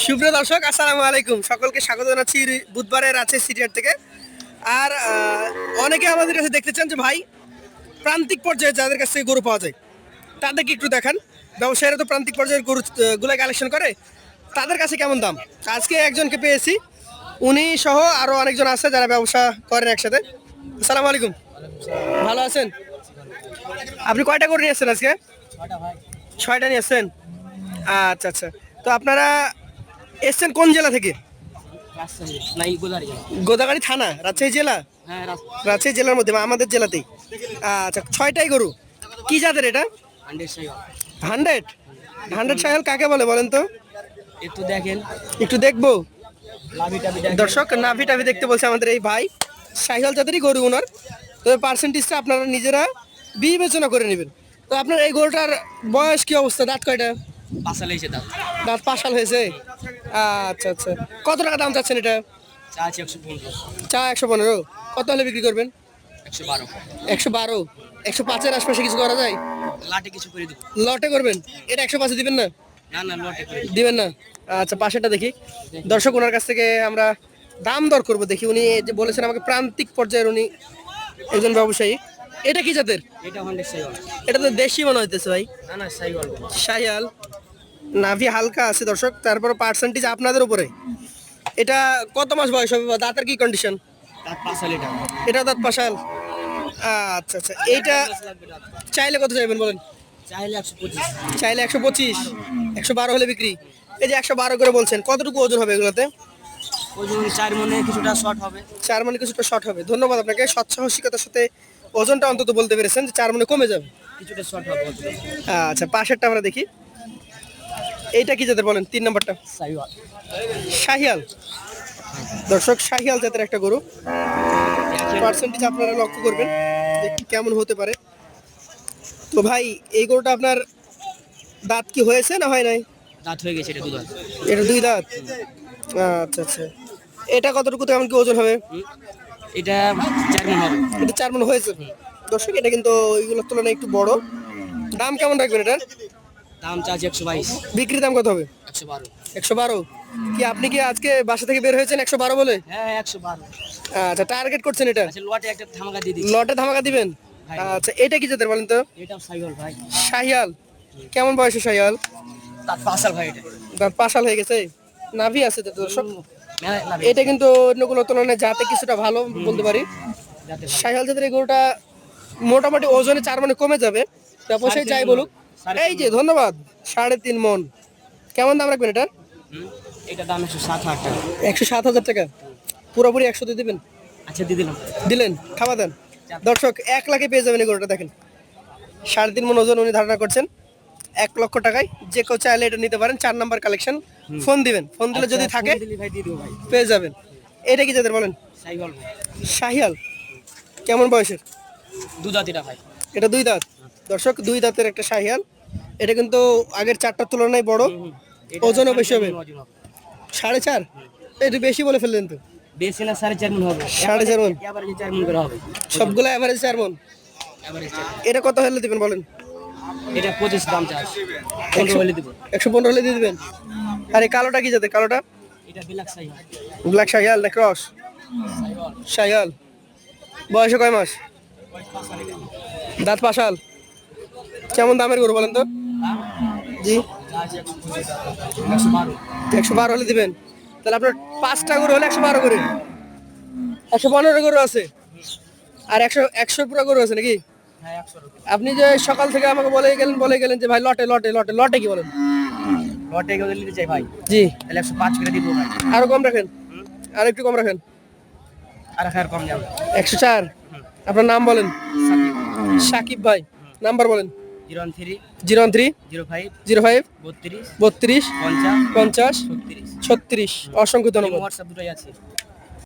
সুপ্রিয় দর্শক, আসসালামু আলাইকুম। সকলকে স্বাগত জানাচ্ছি বুধবারের রাজশাহী সিটিহাট থেকে। আর অনেকে আমাদের কাছে দেখতে চান যে ভাই প্রান্তিক পর্যায়ে যাদের কাছ থেকে গরু পাওয়া যায় তাদেরকে একটু দেখান। ব্যবসায়ীরা তো প্রান্তিক পর্যায়ের গরু গুলো কালেকশন করে, তাদের কাছে কেমন দাম। আজকে একজনকে পেয়েছি, উনি সহ আরও অনেকজন আছে যারা ব্যবসা করেন একসাথে। আসসালামু আলাইকুম, ভালো আছেন? আপনি কয়টা গরু নিয়ে আসছেন আজকে? 6টা নিয়ে আসছেন। আচ্ছা আচ্ছা, তো আপনারা এসছেন কোন জেলা থেকে? গোদাগাড়ি থানা, রাজশাহী জেলা। রাজশাহী জেলার মধ্যে আমাদের জেলাতেই। আচ্ছা, 6টাই গরু। কি জাতের এটা? 100 100 সাইল কাকে বলে বলেন তো? একটু দেখেন, একটু দেখবো। দর্শক, নাভি টাভি দেখতে বলছে আমাদের এই ভাই। সাইহল জাতেরই গরু ওনার, তবে পার্সেন্টেজটা আপনারা নিজেরা বিবেচনা করে নেবেন। তো আপনার এই গরুটার বয়স কি অবস্থা? দাঁত কয়টা? পাশাল হয়েছে দাম। দাঁত পাশাল হয়েছে। আচ্ছা আচ্ছা, কত টাকা দাম চাচ্ছেন এটা? চা আছে 115। চা 115। কত হলে বিক্রি করবেন? 112। 112। 105-এর আশপাশে কিছু করা যায়? লাটে কিছু করে দিব। লটে করবেন? এটা 105-এ দিবেন না? না না, লটে করে দিবেন না। আচ্ছা, পাশেরটা দেখি। দর্শক, ওনার কাছ থেকে আমরা দাম দর করব, দেখি। উনি যে বলেছেন আমাকে প্রান্তিক পর্যায়ের উনি একজন ব্যবসায়ী। এটা কি জাতের? এটা 100 সাইওয়াল। এটা তো দেশি মনে হইতেছে ভাই। না না, সাইওয়াল। শাহিয়াল। নাভি হালকা আছে দর্শক, তারপর পার্সেন্টেজ আপনাদের উপরে। এটা কত মাস বয়স হবে বা দাঁতের কি কন্ডিশন? দাঁত পাশাল এটা। এটা দাঁত পাশাল। আচ্ছা আচ্ছা, এইটা চাইলে কত চাইবেন বলেন? চাইলে 125। চাইলে 125। 112 হলে বিক্রি। এই যে 112 করে বলছেন, কতটুকু ওজন হবে এগুলোতে? ওজন 4 মনে কিছুটা শর্ট হবে। 4 মনে কিছুটা শর্ট হবে। ধন্যবাদ আপনাকে, সৎসাহসিকতার সাথে ওজনটা অন্তত বলতে পেরেছেন যে 4 মনে কমে যাবে। কিছুটা শর্ট হবে। আচ্ছা, পাশেরটা আমরা দেখি। এইটা কি জাতের বলেন? 3 নম্বরটা সাইওয়াল। শাহিয়াল। দর্শক, শাহিয়াল জাতের একটা গরু। পার্সেন্টেজ আপনারা লক্ষ্য করবেন যে কেমন হতে পারে। তো ভাই, এই গরুটা আপনার দাঁত কি হয়েছে না হয় নাই? দাঁত হয়ে গেছে, এটা 2 দাঁত। এটা 2 দাঁত। আচ্ছা আচ্ছা, এটা কতটুকু কেমন কি ওজন হবে? এটা 4 মণ হবে। এটা 4 মণ হয়েছে। দর্শক, এটা কিন্তু ওইগুলোর তুলনায় একটু বড়। দাম কেমন রাখবেন এটার? দাম চাচ্ছি 122। বিক্রি দাম কত হবে? 112। 112। কি আপনি কি আজকে বাসা থেকে বের হয়েছেন 112 বলে? হ্যাঁ 112। আচ্ছা, টার্গেট করছেন এটা? আচ্ছা, লটে একটা ধামাকা দিয়ে দিচ্ছি। লটে ধামাকা দিবেন? ভাই। আচ্ছা, এটা কি জাতের বলেন তো? এটাও সাইওয়াল ভাই। শাহিয়াল। কেমন বয়সে শাহিয়াল? দাঁত পাশাল ভাই এটা। দাঁত পাশাল হয়ে গেছে। নাভি আছে তো দর্শক। না, এটা কিন্তু অন্যগুলোর তুলনায় জাতে কিছুটা ভালো বলতে পারি। যাতে শাহিয়াল জাতের এই গরুটা মোটামুটি ওজনে 4 মণে কমে যাবে। ব্যবসায়ী যাই বলুক। এই যে, ধন্যবাদ। 3.5 মণ। কেমন দাম রাখবেন এটা? এটা দাম 107,000 টাকা। 107,000 টাকা। পুরোপুরি 100 দিয়ে দিবেন? আচ্ছা, দিয়ে দিলাম। দিলেন, খাওয়া দেন। দর্শক, 1 লাখে পেয়ে যাবেন এই গরুটা। দেখেন, 3.5 মণ ওজন উনি ধারণা করছেন। 1 লক্ষ টাকায় যে কেউ চাইলে এটা নিতে পারেন। 4 নাম্বার কালেকশন। ফোন দিবেন, ফোন দিলে যদি থাকে ভাই দিয়ে দিও ভাই। পেয়ে যাবেন। এটা কি যাদের বলেন? সাইওয়াল ভাই। শাহিয়াল। কেমন বয়সের? 2 দাঁত এটা ভাই। এটা 2 দাঁত। দর্শক, 2 দাঁতের একটা শাহিয়াল। এটা কিন্তু আগের 4টার তুলনায় বড়। ওজনও বেশি হবে। 4.5। একটু বেশি বলে ফেললেন তো। বেশি না, 4.5 মণ হবে। 4.5 মণ। এবারে 4 মণ করে হবে। সবগুলো এভারেজ 4 মণ। এবারে এটা কত হলে দিবেন বলেন? এটা 25 দাম চাই। 15 হলে দিব। 115 হলে দিয়ে দিবেন। আর এই কালোটা কি জাতের? কালোটা এটা ব্ল্যাক সাইওয়াল। ব্ল্যাক শাহিয়াল না ক্রস? শাহিয়াল। বয়সে কয় মাস? দাঁত পাশাল। কেমন দামের গরু বলেন তো? জি, 112 হলে দিবেন। তাহলে আপনার 5টা গরু হলে 112 করে। 115 গরু আছে আর 100 পুরো গরু আছে নাকি? হ্যাঁ 100 আপনি যে সকাল থেকে আমাকে বলে গেলেন যে ভাই লটে লটে লটে লটে কি বলেন? লটে গেলে নিতে চাই ভাই। জি, তাহলে 105 করে দিব ভাই। আরো কম রাখেন, আর একটু কম রাখেন। আর খার কম যাবে। 104। আপনার নাম বলেন? সাকিব ভাই। নাম্বার বলেন? 013 013 05 05 32 32 50 50 36। 36। অসংখ্য ধন্যবাদ। হোয়াটসঅ্যাপ দুটোই আছে।